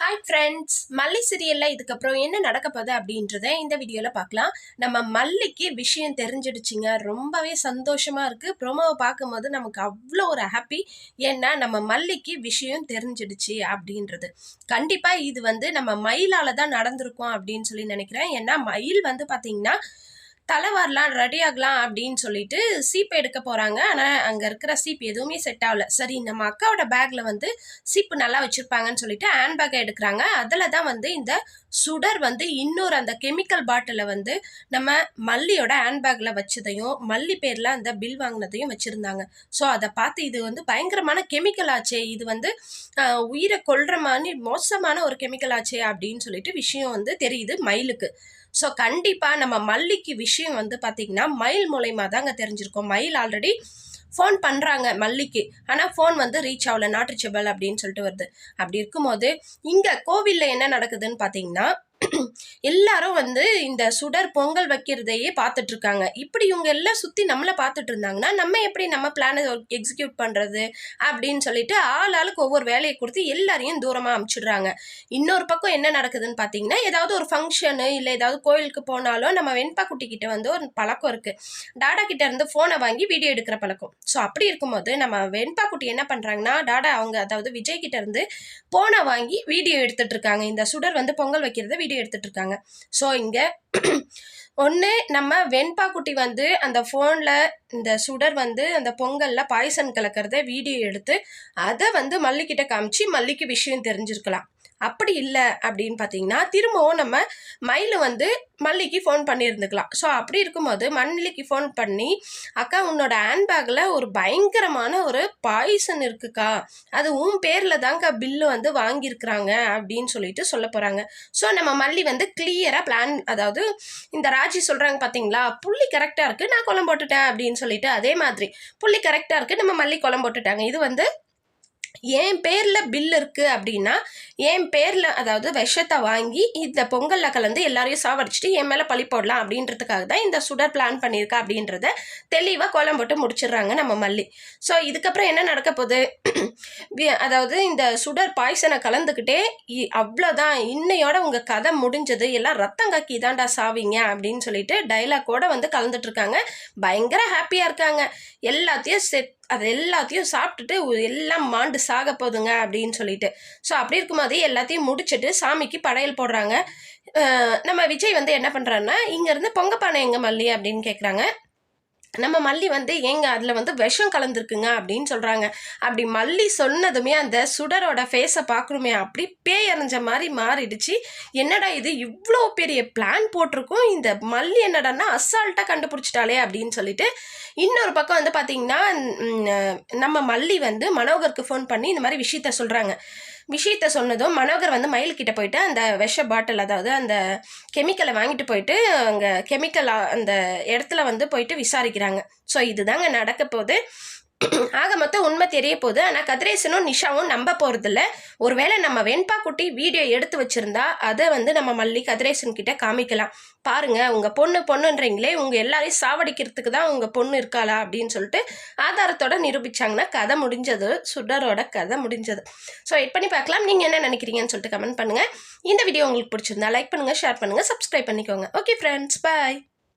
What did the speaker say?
Hi friends, மல்லி சீரியலில் இதுக்கப்புறம் என்ன நடக்க போகுது அப்படின்றத இந்த வீடியோவில் பார்க்கலாம். நம்ம மல்லிக்கு விஷயம் தெரிஞ்சிடுச்சிங்க. ரொம்பவே சந்தோஷமாக இருக்குது. ப்ரோமோவை பார்க்கும்போது நமக்கு அவ்வளோ ஒரு ஹாப்பி. ஏன்னா நம்ம மல்லிக்கு விஷயம் தெரிஞ்சிடுச்சு அப்படின்றது. கண்டிப்பாக இது நம்ம மயிலால் தான் நடந்திருக்கும் அப்படின்னு சொல்லி நினைக்கிறேன். ஏன்னா மயில் பார்த்தீங்கன்னா தலைவாரலாம் ரெடி ஆகலாம் அப்படின்னு சொல்லிட்டு சீப்பு எடுக்க போகிறாங்க. ஆனால் அங்கே இருக்கிற சீப்பு எதுவுமே செட் ஆகல. சரி, நம்ம அக்காவோட பேக்கில் சீப்பு நல்லா வச்சுருப்பாங்கன்னு சொல்லிட்டு ஹேண்ட் பேக்கை எடுக்கிறாங்க. அதில் தான் இந்த சுடர் இன்னொரு அந்த கெமிக்கல் பாட்டிலை நம்ம மல்லியோட ஹேண்ட் பேக்கில் வச்சதையும் மல்லி பேரில் அந்த பில் வாங்கினதையும் வச்சுருந்தாங்க. ஸோ அதை பார்த்து இது பயங்கரமான கெமிக்கல் ஆச்சே, இது உயிரை கொல்ற மாதிரி மோசமான ஒரு கெமிக்கல் ஆச்சே அப்படின்னு சொல்லிட்டு விஷயம் தெரியுது மயிலுக்கு. ஸோ கண்டிப்பாக நம்ம மல்லிக்கு விஷயம் பார்த்தீங்கன்னா மயில் மூலயமா தாங்க தெரிஞ்சிருக்கோம். மயில் ஆல்ரெடி ஃபோன் பண்ணுறாங்க மல்லிக்கு, ஆனால் ஃபோன் ரீச் ஆகல, நாட் ரீச்சபிள் அப்படின்னு சொல்லிட்டு வருது. அப்படி இருக்கும்போது இங்கே கோவிலில் என்ன நடக்குதுன்னு பார்த்தீங்கன்னா எல்லாரும் இந்த சுடர் பொங்கல் வைக்கிறதையே பார்த்துட்டு இருக்காங்க. இப்படி இவங்க எல்லாம் சுற்றி நம்மளை பார்த்துட்டு இருந்தாங்கன்னா நம்ம எப்படி நம்ம பிளானை எக்ஸிக்யூட் பண்ணுறது அப்படின்னு சொல்லிட்டு ஆளுக்கு ஒவ்வொரு வேலையை கொடுத்து எல்லாரையும் தூரமாக அனுப்பிச்சிடுறாங்க. இன்னொரு பக்கம் என்ன நடக்குதுன்னு பார்த்தீங்கன்னா, ஏதாவது ஒரு ஃபங்க்ஷனு இல்லை ஏதாவது கோயிலுக்கு போனாலும் நம்ம வெண்பா குட்டிக்கிட்ட ஒரு பழக்கம் இருக்குது. டாடா கிட்ட இருந்து ஃபோனை வாங்கி வீடியோ எடுக்கிற பழக்கம். ஸோ அப்படி இருக்கும்போது நம்ம வெண்பா குட்டி என்ன பண்ணுறாங்கன்னா, டாடா அவங்க அதாவது விஜய் கிட்ட இருந்து ஃபோனை வாங்கி வீடியோ எடுத்துட்டு இருக்காங்க. இந்த சுடர் பொங்கல் வைக்கிறத வீடியோ எடுத்துட்டு இருக்காங்க. ஸோ இங்கே ஒன்று நம்ம வெண்பா குட்டி அந்த ஃபோனில் இந்த சுடர் அந்த பொங்கலில் பாய்சன் கலக்கிறத வீடியோ எடுத்து அதை மல்லிக்கிட்ட காமிச்சு மல்லிக்கு விஷயம் தெரிஞ்சிருக்கலாம். அப்படி இல்லை அப்படின்னு பார்த்தீங்கன்னா திரும்பவும் நம்ம மயில் மல்லிக்கு ஃபோன் பண்ணியிருந்துக்கலாம். ஸோ அப்படி இருக்கும்போது மல்லிக்கு ஃபோன் பண்ணி, அக்கா உன்னோட ஹேண்ட்பேக்கில் ஒரு பயங்கரமான ஒரு பாய்சன் இருக்குக்கா, அது உன் பேரில் தாங்க பில்லு வாங்கியிருக்கிறாங்க அப்படின்னு சொல்லிட்டு சொல்ல போகிறாங்க. ஸோ நம்ம மல்லி கிளியராக பிளான், அதாவது இந்த ராஜி சொல்கிறாங்க பார்த்தீங்களா, புள்ளி கரெக்டாக இருக்குது நான் குளம் போட்டுட்டேன் அப்படின்னு சொல்லிட்டு, அதே மாதிரி புள்ளி கரெக்டாக இருக்குது நம்ம மல்லி குளம் போட்டுட்டாங்க. இது என் பேரில் பில் இருக்குது அப்படின்னா என் பேரில், அதாவது விஷத்தை வாங்கி இந்த பொங்கலில் கலந்து எல்லாரையும் சாவடிச்சுட்டு என் மேலே பழி போடலாம் அப்படின்றதுக்காக தான் இந்த சுடர் பிளான் பண்ணியிருக்கா அப்படின்றத தெளிவாக கோலம் போட்டு முடிச்சிடுறாங்க நம்ம மல்லி. ஸோ இதுக்கப்புறம் என்ன நடக்க போகுது, அதாவது இந்த சுடர் பாய்சனை கலந்துக்கிட்டே அவ்வளோதான், இன்னையோட உங்கள் கதை முடிஞ்சது, எல்லாம் ரத்தம் காக்கி தான்டா சாவிங்க அப்படின்னு சொல்லிட்டு டைலாக்கோட கலந்துட்டுருக்காங்க. பயங்கர ஹாப்பியாக இருக்காங்க. எல்லாத்தையும் சாப்பிட்டுட்டு எல்லாம் மாண்டு சாக போதுங்க அப்படின்னு சொல்லிட்டு. ஸோ அப்படி இருக்கும்போது எல்லாத்தையும் முடிச்சுட்டு சாமிக்கு படையல் போடுறாங்க. நம்ம விஜய் என்ன பண்ணுறாருன்னா, இங்கேருந்து பொங்கப்பானை எங்கே மல்லி அப்படின்னு கேட்குறாங்க. நம்ம மல்லி ஏங்க அதில் விஷம் கலந்துருக்குங்க அப்படின்னு சொல்கிறாங்க. அப்படி மல்லி சொன்னதுமே அந்த சுடரோட ஃபேஸை பார்க்கணுமே, அப்படி பேய் அறிஞ்ச மாதிரி மாறிடுச்சு. என்னடா இது இவ்வளோ பெரிய பிளான் போட்டிருக்கோம், இந்த மல்லி என்னடான்னா அசால்ட்டாக கண்டுபிடிச்சிட்டாலே அப்படின்னு சொல்லிட்டு. இன்னொரு பக்கம் பார்த்தீங்கன்னா நம்ம மல்லி மனோகருக்கு ஃபோன் பண்ணி இந்த மாதிரி விஷயத்த சொன்னதும் மனோகர் மயில்கிட்ட போயிட்டு அந்த விஷ பாட்டில், அதாவது அந்த கெமிக்கலை வாங்கிட்டு போயிட்டு அங்கே கெமிக்கல் அந்த இடத்துல போயிட்டு விசாரிக்கிறாங்க. ஸோ இதுதாங்க நடக்க போகுது. ஆக மொத்தம் உண்மை தெரிய போகுது. ஆனால் கதிரேசனும் நிஷாவும் நம்ப போகிறதில்ல. ஒருவேளை நம்ம வெண்பா குட்டி வீடியோ எடுத்து வச்சுருந்தா அதை நம்ம மல்லி கதிரேசன் கிட்ட காமிக்கலாம். பாருங்க, உங்கள் பொண்ணுன்றீங்களே, உங்கள் எல்லாரையும் சாவடிக்கிறதுக்கு தான் உங்கள் பொண்ணு இருக்காளா அப்படின்னு சொல்லிட்டு ஆதாரத்தோட நிரூபித்தாங்கன்னா கதை முடிஞ்சது, சுடரோட கதை முடிஞ்சது. ஸோ வெயிட் பண்ணி பார்க்கலாம். நீங்கள் என்ன நினைக்கிறீங்கன்னு சொல்லிட்டு கமெண்ட் பண்ணுங்கள். இந்த வீடியோ உங்களுக்கு பிடிச்சிருந்தா லைக் பண்ணுங்கள், ஷேர் பண்ணுங்கள், சப்ஸ்கிரைப் பண்ணிக்கோங்க. ஓகே ஃப்ரெண்ட்ஸ், பாய்.